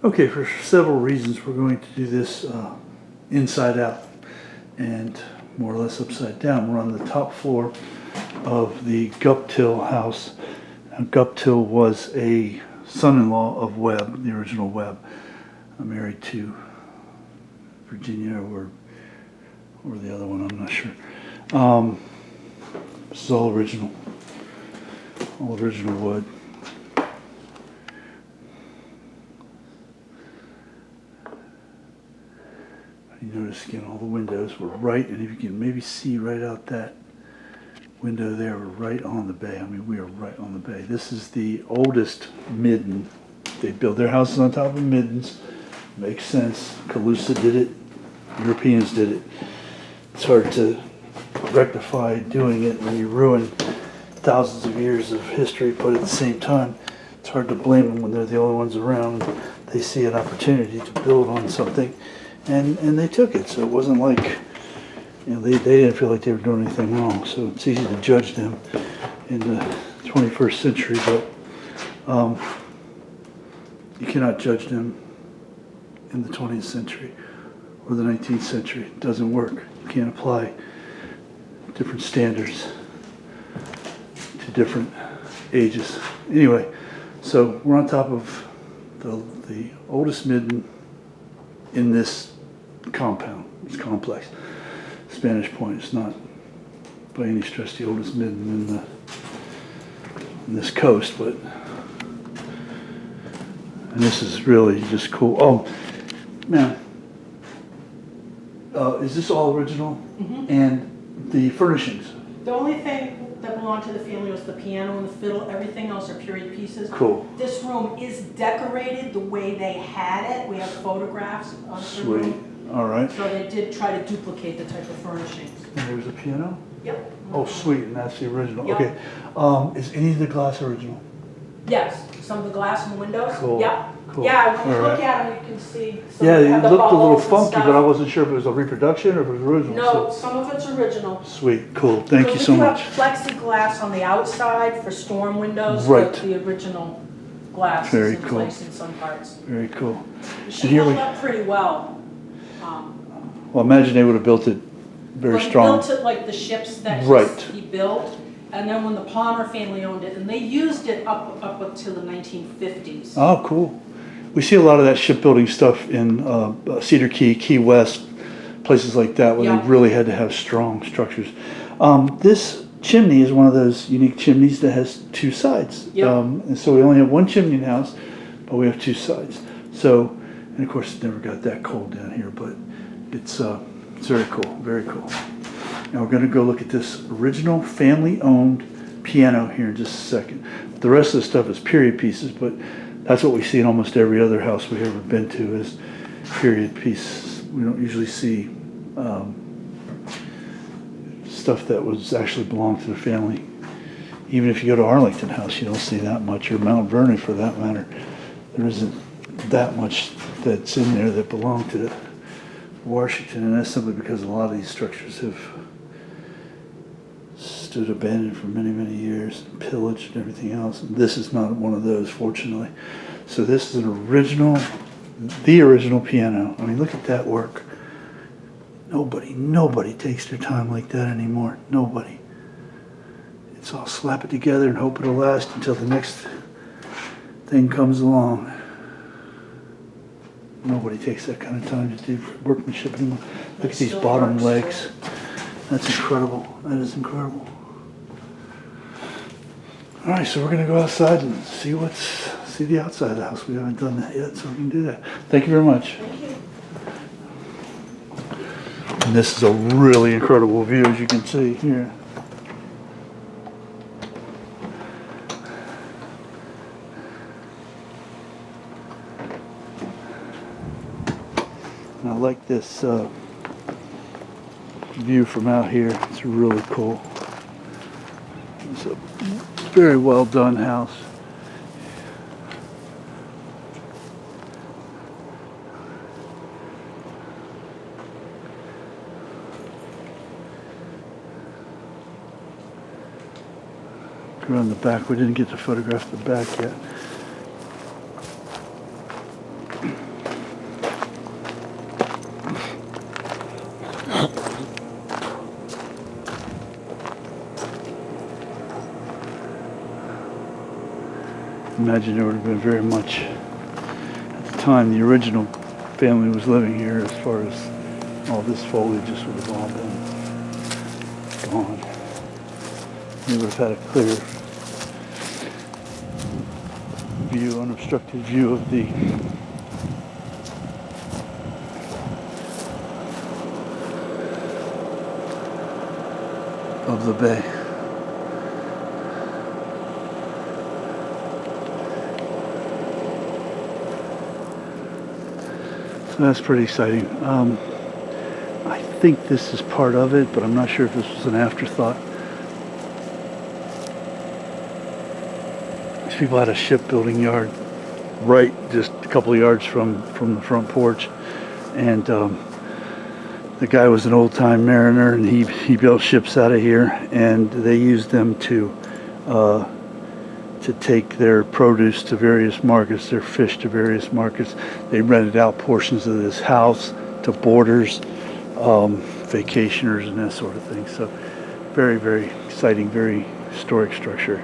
Okay, for several reasons, we're going to do this inside out and more or less upside down. We're on the top floor of the Guptil House. Now, Guptil was a son-in-law of Webb, the original Webb, married to Virginia or the other one, I'm not sure. This is all original wood. You notice again all the windows were right, and if you can maybe see right out that window there, we're right on the bay. I mean, we are right on the bay. This is the oldest midden. They built their houses on top of middens. Makes sense. Calusa did it. Europeans did it. It's hard to rectify doing it when you ruin thousands of years of history, but at the same time, it's hard to blame them when they're the only ones around. They see an opportunity to build on something, and they took it. So it wasn't like, they didn't feel like they were doing anything wrong. So it's easy to judge them in the 21st century, but you cannot judge them in the 20th century or the 19th century. It doesn't work. You can't apply different standards to different ages. Anyway, so we're on top of the oldest midden in this compound, this complex. Spanish Point is not by any stretch the oldest midden in this coast, but and this is really just cool. Oh, man, is this all original? Mm-hmm. And the furnishings? The only thing that belonged to the family was the piano and the fiddle. Everything else are period pieces. Cool. This room is decorated the way they had it. We have photographs of the room. Sweet. All right. So they did try to duplicate the type of furnishings. And there's a piano? Yep. Oh, sweet, and that's the original. Yep. Okay. Is any of the glass original? Yes, some of the glass in the windows. Cool. Yep. Cool. Yeah, when you All look right. at them, you can see some Yeah, have it the looked a little bubbles and funky, stuff. but I wasn't sure if it was a reproduction or if it was original. No, So. some of it's original. Sweet, cool. Thank you So so we do much. have plexiglass on the outside for storm windows, Right. but the original glass Very is in cool. place in some parts. Very cool. She And here held we, up pretty well. well, imagine they would have built it very But he strong. built it like the ships that Right. he built, and then when the Palmer family owned it, and they used it up until the 1950s. Oh, cool. We see a lot of that shipbuilding stuff in Cedar Key, Key West, places like that where Yeah. they really had to have strong structures. This chimney is one of those unique chimneys that has two sides. Yep. And so we only have one chimney in the house, but we have two sides. So, and of course it never got that cold down here, but it's very cool, very cool. Now we're gonna go look at this original family-owned piano here in just a second. The rest of the stuff is period pieces, but that's what we see in almost every other house we've ever been to is period pieces. We don't usually see stuff that was actually belonged to the family. Even if you go to Arlington House, you don't see that much, or Mount Vernon for that matter. There isn't that much that's in there that belonged to Washington, and that's simply because a lot of these structures have stood abandoned for many, many years, pillaged and everything else. And this is not one of those, fortunately. So this is the original piano. I mean, look at that work. Nobody takes their time like that anymore. Nobody. It's all slap it together and hope it'll last until the next thing comes along. Nobody takes that kind of time to do workmanship anymore. Look at these bottom legs. That's incredible. That is incredible. All right, so we're gonna go outside and see the outside of the house. We haven't done that yet, so we can do that. Thank you very much. Thank you. And this is a really incredible view, as you can see here. And I like this view from out here. It's really cool. It's a very well done house. Around the back. We didn't get to photograph the back yet. imagine there would have been very much, at the time the original family was living here, as far as all this foliage just would have all been gone. We would have had a clear view, unobstructed view of the bay. So that's pretty exciting. I think this is part of it, but I'm not sure if this was an afterthought. These people had a shipbuilding yard right just a couple of yards from the front porch, and the guy was an old-time mariner, and he built ships out of here, and they used them to take their produce to various markets, their fish to various markets. They rented out portions of this house to boarders, vacationers, and that sort of thing. So very, very exciting, very historic structure.